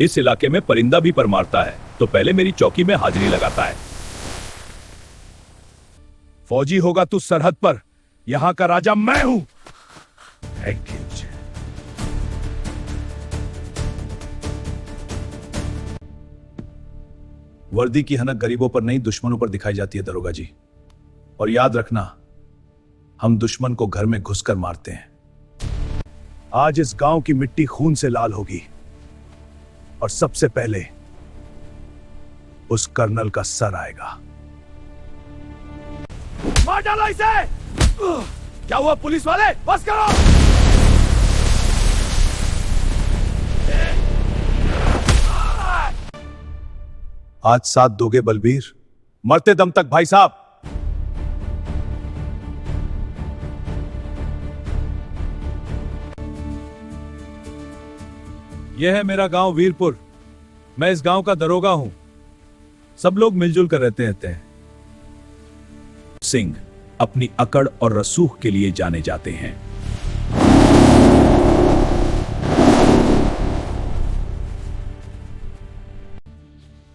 इस इलाके में परिंदा भी पर मारता है तो पहले मेरी चौकी में हाजिरी लगाता है। फौजी होगा तू सरहद पर, यहां का राजा मैं हूं। वर्दी की हनक गरीबों पर नहीं दुश्मनों पर दिखाई जाती है दरोगा जी, और याद रखना हम दुश्मन को घर में घुसकर मारते हैं। आज इस गांव की मिट्टी खून से लाल होगी और सबसे पहले उस कर्नल का सर आएगा। मार डालो इसे। क्या हुआ पुलिस वाले, बस करो। आज साथ दोगे बलबीर, मरते दम तक भाई साहब। यह है मेरा गांव वीरपुर। मैं इस गांव का दरोगा हूं। सब लोग मिलजुल कर रहते हैं। सिंह अपनी अकड़ और रसूख के लिए जाने जाते हैं।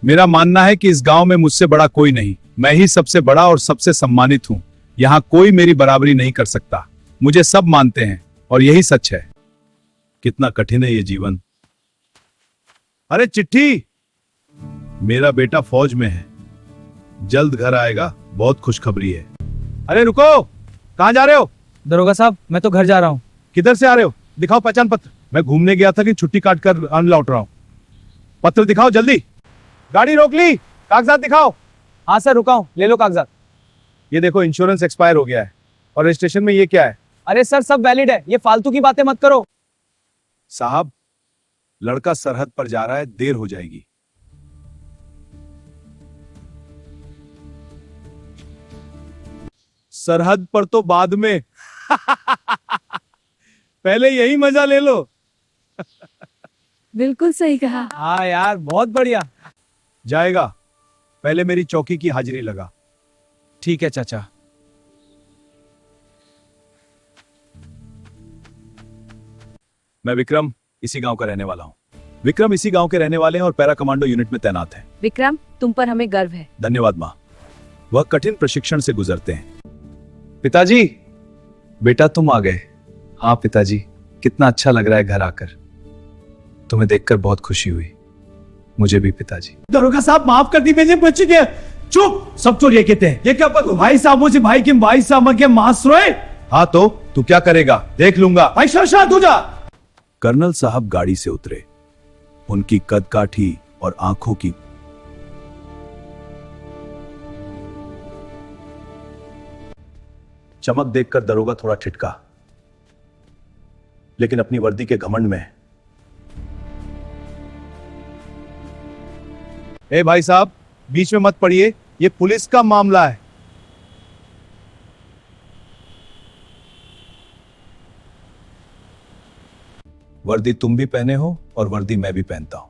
मेरा मानना है कि इस गांव में मुझसे बड़ा कोई नहीं, मैं ही सबसे बड़ा और सबसे सम्मानित हूं। यहां कोई मेरी बराबरी नहीं कर सकता। मुझे सब मानते हैं और यही सच है। कितना कठिन है ये जीवन। अरे चिट्ठी, मेरा बेटा फौज में है, जल्द घर आएगा, बहुत खुशखबरी है। अरे रुको, कहां जा रहे हो? दरोगा साहब, मैं तो घर जा रहा हूँ। किधर से आ रहे हो? दिखाओ पहचान पत्र। मैं घूमने गया था कि छुट्टी काट कर अन लौट रहा हूं। पत्र दिखाओ जल्दी। गाड़ी रोक ली, कागजात दिखाओ। हाँ सर, रुका हूँ, ले लो कागजात। ये देखो, इंश्योरेंस एक्सपायर हो गया है। और रजिस्ट्रेशन में ये क्या है? अरे सर, सब वैलिड है, ये फालतू की बातें मत करो। साहब, लड़का सरहद पर जा रहा है, देर हो जाएगी। सरहद पर तो बाद में। पहले यही मजा ले लो। बिल्कुल सही कहा। हाँ यार, बहुत बढ़िया। जाएगा, पहले मेरी चौकी की हाजिरी लगा। ठीक है चाचा। मैं विक्रम, इसी गांव का रहने वाला हूं। विक्रम इसी गांव के रहने वाले हैं और पैरा कमांडो यूनिट में तैनात हैं। विक्रम, तुम पर हमें गर्व है। धन्यवाद माँ। वह कठिन प्रशिक्षण से गुजरते हैं। पिताजी, बेटा तुम आ गए। हाँ पिताजी, कितना अच्छा लग रहा है घर आकर। तुम्हें देखकर बहुत खुशी हुई। मुझे भी पिताजी। दरोगा साहब, माफ कर दी मुझे, बच्चे के चुप। सब तो ये कहते हैं, ये क्या भाई साहब मुझे भाई साहब के मांस रोए। हाँ तो तू क्या करेगा, देख लूंगा। भाई शांत हो जा। कर्नल साहब गाड़ी से उतरे। उनकी कदकाठी और आंखों की चमक देखकर दरोगा थोड़ा ठिठका, लेकिन अपनी वर्दी के घमंड में। ए भाई साहब, बीच में मत पड़िए, ये पुलिस का मामला है। वर्दी तुम भी पहने हो और वर्दी मैं भी पहनता हूं,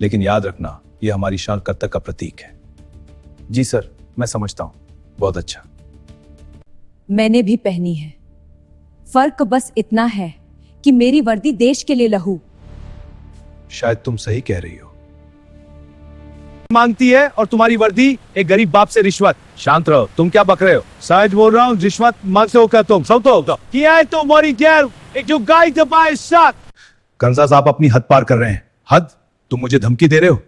लेकिन याद रखना, यह हमारी शान कर्तव्य का प्रतीक है। जी सर, मैं समझता हूं। बहुत अच्छा। मैंने भी पहनी है। फर्क बस इतना है कि मेरी वर्दी देश के लिए लहू। शायद तुम सही कह रही हो। मांगती है और तुम्हारी वर्दी एक गरीब बाप से रिश्वत। शांत रहो, तुम क्या बक रहे हो? शायद बोल रहा हूँ, रिश्वत मांगते हो क्या तुम? सब तो किया है तुम्हारी जेल, एक जो गाय दबाए साथ। कंसा साहब अपनी हद पार कर रहे हैं। हद? तुम मुझे धमकी दे रहे हो?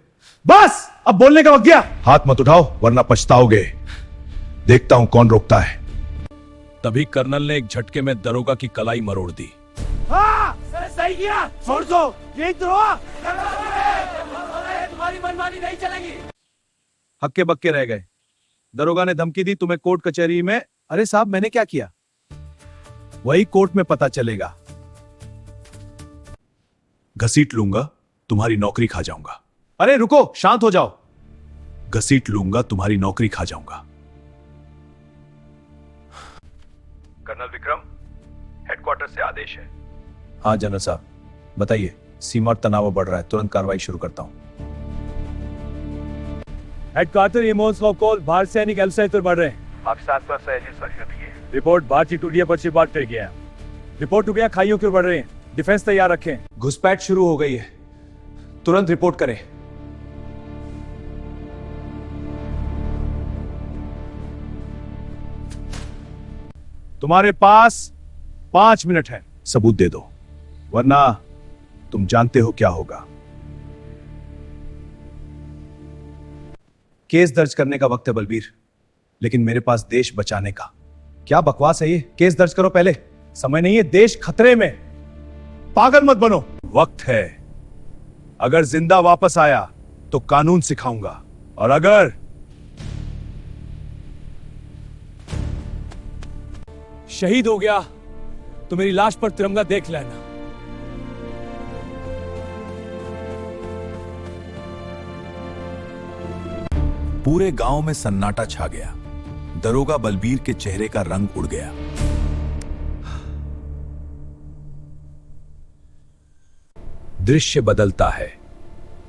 बस, अब बोलने का वक्त गया। हाथ मत उठाओ वरना पछताओगे। देखता हूं कौन रोकता है। तभी कर्नल ने एक झटके में दरोगा की कलाई मरोड़ दी। सही किया, छोड़ दो, ये तुम्हारी मनमानी नहीं चलेगी। हक्के बक्के रह गए। दरोगा ने धमकी दी, तुम्हें कोर्ट कचहरी में। अरे साहब, मैंने क्या किया? वही कोर्ट में पता चलेगा। घसीट लूंगा, तुम्हारी नौकरी खा जाऊंगा। अरे रुको, शांत हो जाओ। घसीट लूंगा, तुम्हारी नौकरी खा जाऊंगा। कर्नल विक्रम, हेडक्वार्टर से आदेश है। हाँ जनरल साहब, बताइए। सीमा और तनाव बढ़ रहा है, तुरंत कार्रवाई शुरू करता हूं। हेडक्वार्टर इमोन्स कॉल, भारत सैनिक एलसाई पर बढ़ रहे हैं। पाकिस्तान पर सैनिक रिपोर्ट, भारतीय टूटिया पर बात कर गया। रिपोर्ट टुकड़ियां खाइयों की ओर बढ़ रहे हैं। डिफेंस तैयार रखें। घुसपैठ शुरू हो गई है। तुरंत रिपोर्ट करें। तुम्हारे पास 5 मिनट है, सबूत दे दो, वरना तुम जानते हो क्या होगा। केस दर्ज करने का वक्त है बलबीर, लेकिन मेरे पास देश बचाने का। क्या बकवास है ये? केस दर्ज करो पहले, समय नहीं है, देश खतरे में। पागल मत बनो, वक्त है। अगर जिंदा वापस आया तो कानून सिखाऊंगा, और अगर शहीद हो गया तो मेरी लाश पर तिरंगा देख लेना। पूरे गांव में सन्नाटा छा गया। दरोगा बलबीर के चेहरे का रंग उड़ गया। दृश्य बदलता है।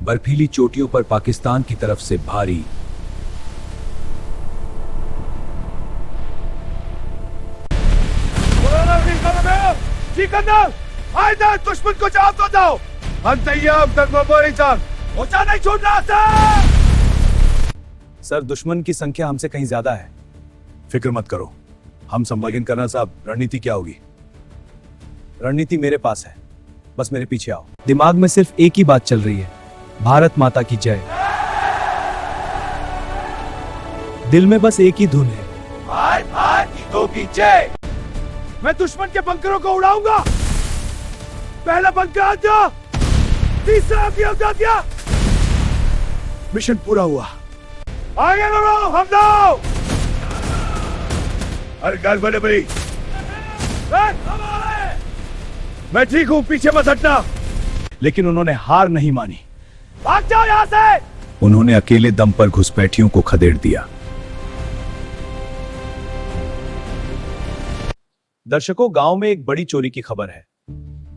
बर्फीली चोटियों पर पाकिस्तान की तरफ से भारी दुश्मन को जवाब दो जाओ। हम तैयार नहीं छोड़ रहा था। सर, दुश्मन की संख्या हमसे कहीं ज्यादा है। फिक्र मत करो, हम संभालन करना। साहब, रणनीति क्या होगी? रणनीति मेरे पास है, बस मेरे पीछे आओ। दिमाग में सिर्फ एक ही बात चल रही है, भारत माता की जय। दिल में बस एक ही धुन है, भारत की जय। मैं दुश्मन के बंकरों को उड़ाऊंगा। पहला बंकर आ गया, तीसरा भी उड़ा दिया। मिशन पूरा हुआ। आगे बढ़ो, हम दो। अरे गाल बने भाई, मैं ठीक हूं, पीछे मत हटना। लेकिन उन्होंने हार नहीं मानी। भाग जाओ यहां से। उन्होंने अकेले दम पर घुसपैठियों को खदेड़ दिया। दर्शकों, गांव में एक बड़ी चोरी की खबर है।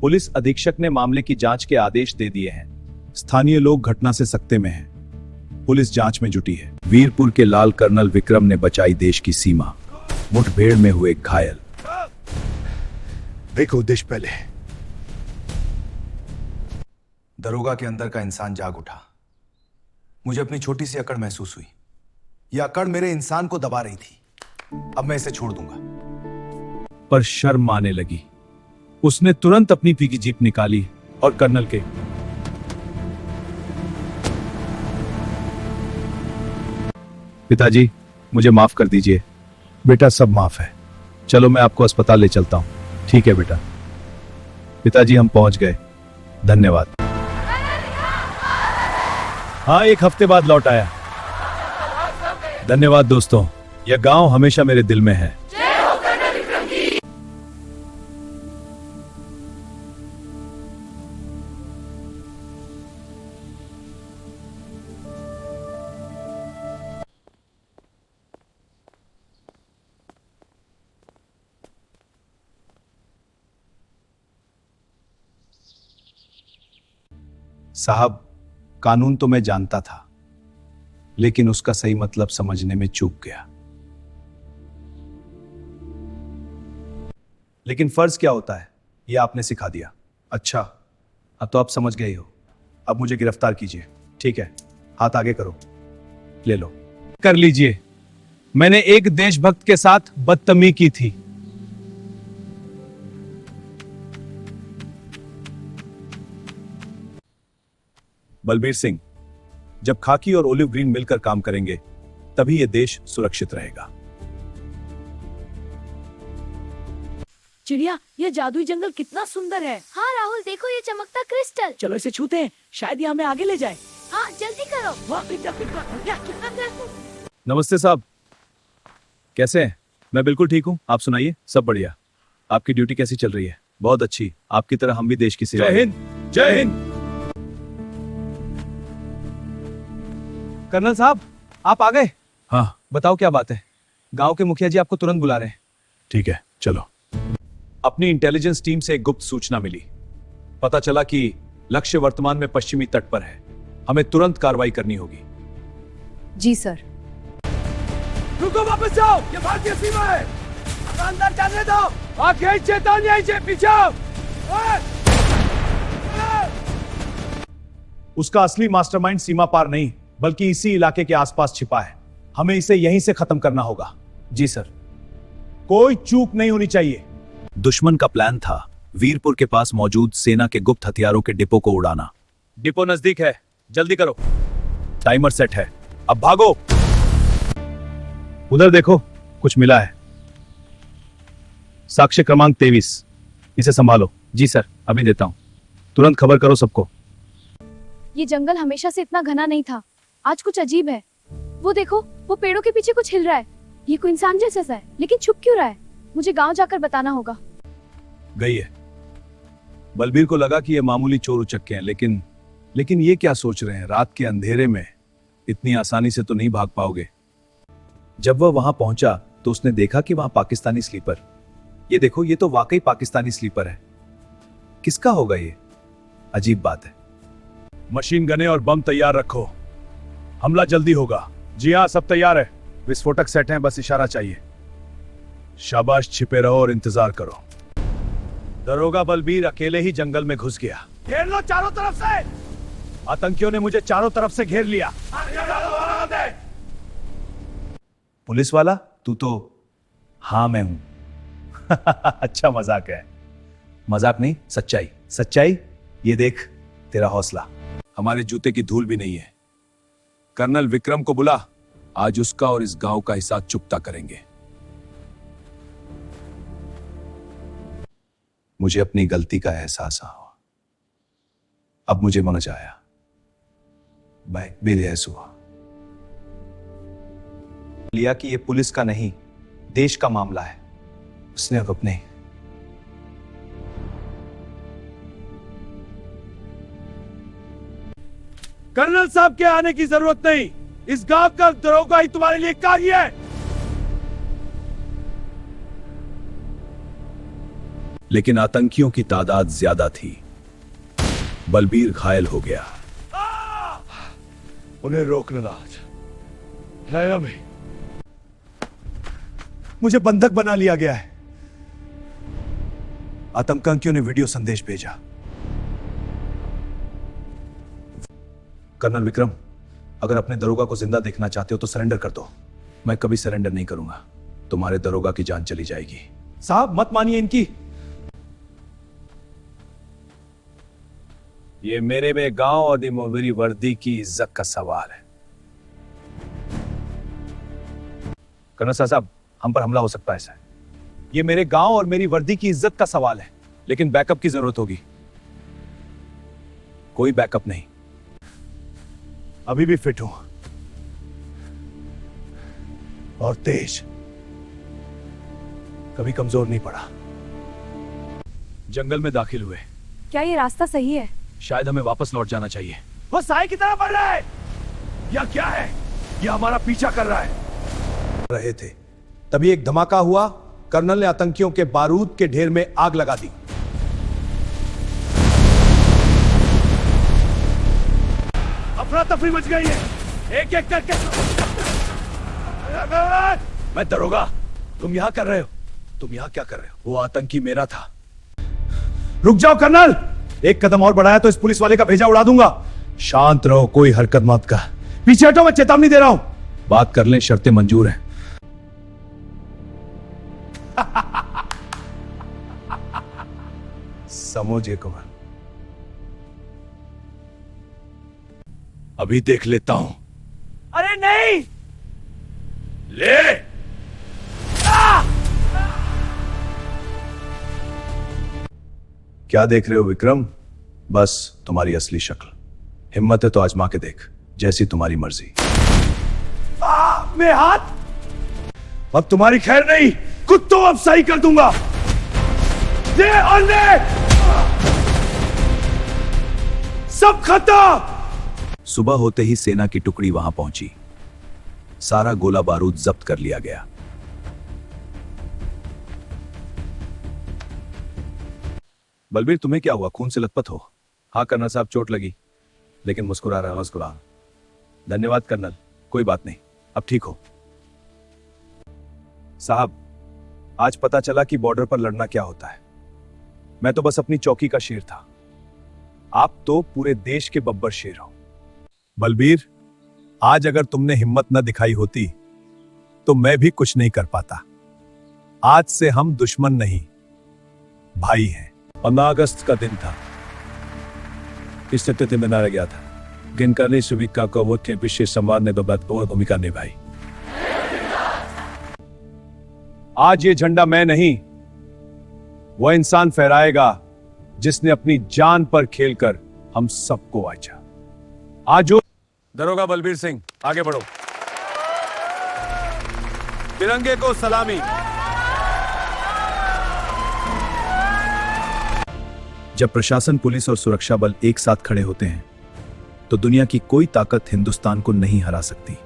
पुलिस अधीक्षक ने मामले की जांच के आदेश दे दिए हैं। स्थानीय लोग घटना से सकते में हैं। पुलिस जांच में जुटी है। वीरपुर के लाल कर्नल विक्रम ने बचाई देश की सीमा। मुठभेड़ में हुए घायल। देखो देश पहले। दरोगा के अंदर का इंसान जाग उठा। मुझे अपनी छोटी सी अकड़ महसूस हुई। यह अकड़ मेरे इंसान को दबा रही थी। अब मैं इसे छोड़ दूंगा। पर शर्म आने लगी। उसने तुरंत अपनी पीकी जीप निकाली और कर्नल के पिताजी, मुझे माफ कर दीजिए। बेटा, सब माफ है। चलो मैं आपको अस्पताल ले चलता हूं। ठीक है बेटा। पिताजी, हम पहुंच गए, धन्यवाद। हाँ, 1 हफ्ते बाद लौट आया। धन्यवाद दोस्तों, यह गांव हमेशा मेरे दिल में है। साहब, कानून तो मैं जानता था, लेकिन उसका सही मतलब समझने में चूक गया। लेकिन फर्ज क्या होता है, यह आपने सिखा दिया। अच्छा, अब तो आप समझ गए हो। अब मुझे गिरफ्तार कीजिए। ठीक है, हाथ आगे करो। ले लो। कर लीजिए। मैंने एक देशभक्त के साथ बदतमीजी की थी। बलबीर सिंह, जब खाकी और ओलिव ग्रीन मिलकर काम करेंगे, तभी यह देश सुरक्षित रहेगा। चिड़िया, ये जादुई जंगल कितना सुंदर है। हाँ राहुल, देखो ये चमकता क्रिस्टल। चलो इसे छूते हैं, शायद ये हमें आगे ले जाए। हाँ जल्दी करो। वाह, पिता। नमस्ते साहब, कैसे हैं? मैं बिल्कुल ठीक हूँ, आप सुनाइए। सब बढ़िया। आपकी ड्यूटी कैसी चल रही है? बहुत अच्छी। आपकी तरह हम भी देश की सेवा। जय हिंद। जय हिंद। कर्नल साहब, आप आ गए? हाँ, बताओ क्या बात है? गांव के मुखिया जी आपको तुरंत बुला रहे हैं। ठीक है, चलो। अपनी इंटेलिजेंस टीम से एक गुप्त सूचना मिली। पता चला कि लक्ष्य वर्तमान में पश्चिमी तट पर है। हमें तुरंत कार्रवाई करनी होगी। जी सर। रुको, वापस जाओ, ये भारतीय सीमा है। अंदर जाने दो। आगे चेतावनी, पीछे। उसका असली मास्टरमाइंड सीमा पार नहीं बल्कि इसी इलाके के आसपास छिपा है। हमें इसे यहीं से खत्म करना होगा। जी सर। कोई चूक नहीं होनी चाहिए। दुश्मन का प्लान था वीरपुर के पास मौजूद सेना के गुप्त हथियारों के डिपो को उड़ाना। डिपो नजदीक है, जल्दी करो। टाइमर सेट है, अब भागो। उधर देखो, कुछ मिला है। साक्ष्य क्रमांक 23। इसे संभालो। जी सर, अभी देता हूं। तुरंत खबर करो सबको। ये जंगल हमेशा से इतना घना नहीं था, आज कुछ अजीब है। वो देखो, वो पेड़ों के पीछे कुछ हिल रहा है। ये कोई इंसान जैसा सा है, लेकिन छुप क्यों रहा है? मुझे गांव जाकर बताना होगा। गई है। बलबीर को लगा कि ये मामूली चोर उचक्के हैं, लेकिन ये क्या सोच रहे हैं, रात के अंधेरे में इतनी आसानी से तो नहीं भाग पाओगे। जब वह वहां पहुंचा तो उसने देखा कि वहां पाकिस्तानी स्लीपर, ये देखो, ये तो वाकई पाकिस्तानी स्लीपर है। किसका होगा ये? अजीब बात है। मशीन गने और बम तैयार रखो, हमला जल्दी होगा। जी हाँ, सब तैयार है। विस्फोटक सेट हैं, बस इशारा चाहिए। शाबाश, छिपे रहो और इंतजार करो। दरोगा बलबीर अकेले ही जंगल में घुस गया। घेर लो चारों तरफ से। आतंकियों ने मुझे चारों तरफ से घेर लिया। पुलिस वाला तू तो? हाँ मैं हूं। अच्छा मजाक है। मजाक नहीं, सच्चाई। सच्चाई? ये देख तेरा हौसला। हमारे जूते की धूल भी नहीं है। कर्नल विक्रम को बुला, आज उसका और इस गांव का हिसाब चुकता करेंगे। मुझे अपनी गलती का एहसास हुआ। अब मुझे समझ आया, मैं बेलहस हुआ। लिया कि ये पुलिस का नहीं, देश का मामला है। उसने अब अपने कर्नल साहब के आने की जरूरत नहीं, इस गांव का दरोगा ही तुम्हारे लिए काफी है। लेकिन आतंकियों की तादाद ज्यादा थी। बलबीर घायल हो गया। उन्हें रोकना आज। मुझे बंधक बना लिया गया है। आतंकियों ने वीडियो संदेश भेजा। कर्नल विक्रम, अगर अपने दरोगा को जिंदा देखना चाहते हो तो सरेंडर कर दो। मैं कभी सरेंडर नहीं करूंगा, तुम्हारे दरोगा की जान चली जाएगी। साहब मत मानिए इनकी। ये मेरे में गांव और मेरी वर्दी की इज्जत का सवाल है। कर्नल साहब, हम पर हमला हो सकता है सर। ये मेरे गांव और मेरी वर्दी की इज्जत का सवाल है, लेकिन बैकअप की जरूरत होगी। कोई बैकअप नहीं। अभी भी फिट हूं और तेज, कभी कमजोर नहीं पड़ा। जंगल में दाखिल हुए। क्या ये रास्ता सही है? शायद हमें वापस लौट जाना चाहिए। वो साई की तरफ बढ़ रहा है या क्या है? ये हमारा पीछा कर रहा है। रहे थे तभी एक धमाका हुआ। कर्नल ने आतंकियों के बारूद के ढेर में आग लगा दी। अफरा तफरी मच गई है। एक एक करके। मैं दरोगा, तुम यहां कर रहे हो? तुम यहां क्या कर रहे हो? वो आतंकी मेरा था। रुक जाओ कर्नल, एक कदम और बढ़ाया तो इस पुलिस वाले का भेजा उड़ा दूंगा। शांत रहो, कोई हरकत मत कर। पीछे हटो, मैं चेतावनी दे रहा हूं। बात कर लें, शर्तें मंजूर हैं। समझिए कुमार, अभी देख लेता हूं। अरे नहीं, ले। क्या देख रहे हो विक्रम? बस तुम्हारी असली शक्ल। हिम्मत है तो आजमा के देख, जैसी तुम्हारी मर्जी। मैं हाथ, अब तुम्हारी खैर नहीं। कुत्तों, अब सही कर दूंगा। ले और ले, सब खत्म। सुबह होते ही सेना की टुकड़ी वहां पहुंची। सारा गोला बारूद जब्त कर लिया गया। बलबीर, तुम्हें क्या हुआ? खून से लथपथ हो? हाँ कर्नल साहब, चोट लगी, लेकिन मुस्कुरा रहा है। मुस्कुरा। धन्यवाद कर्नल, कोई बात नहीं, अब ठीक हो। साहब, आज पता चला कि बॉर्डर पर लड़ना क्या होता है। मैं तो बस अपनी चौकी का शेर था, आप तो पूरे देश के बब्बर शेर हो। बलबीर, आज अगर तुमने हिम्मत न दिखाई होती तो मैं भी कुछ नहीं कर पाता। आज से हम दुश्मन नहीं, भाई हैं। 15 अगस्त का दिन था। इस स्थिति में मारा गया था जिनका ने सुविका को वो के विशेष संवाद ने बहुत भूमिका निभाई। आज ये झंडा मैं नहीं, वह इंसान फहराएगा जिसने अपनी जान पर खेलकर हम सबको बचाया। आज जो दरोगा बलबीर सिंह, आगे बढ़ो। तिरंगे को सलामी। जब प्रशासन, पुलिस और सुरक्षा बल एक साथ खड़े होते हैं तो दुनिया की कोई ताकत हिंदुस्तान को नहीं हरा सकती।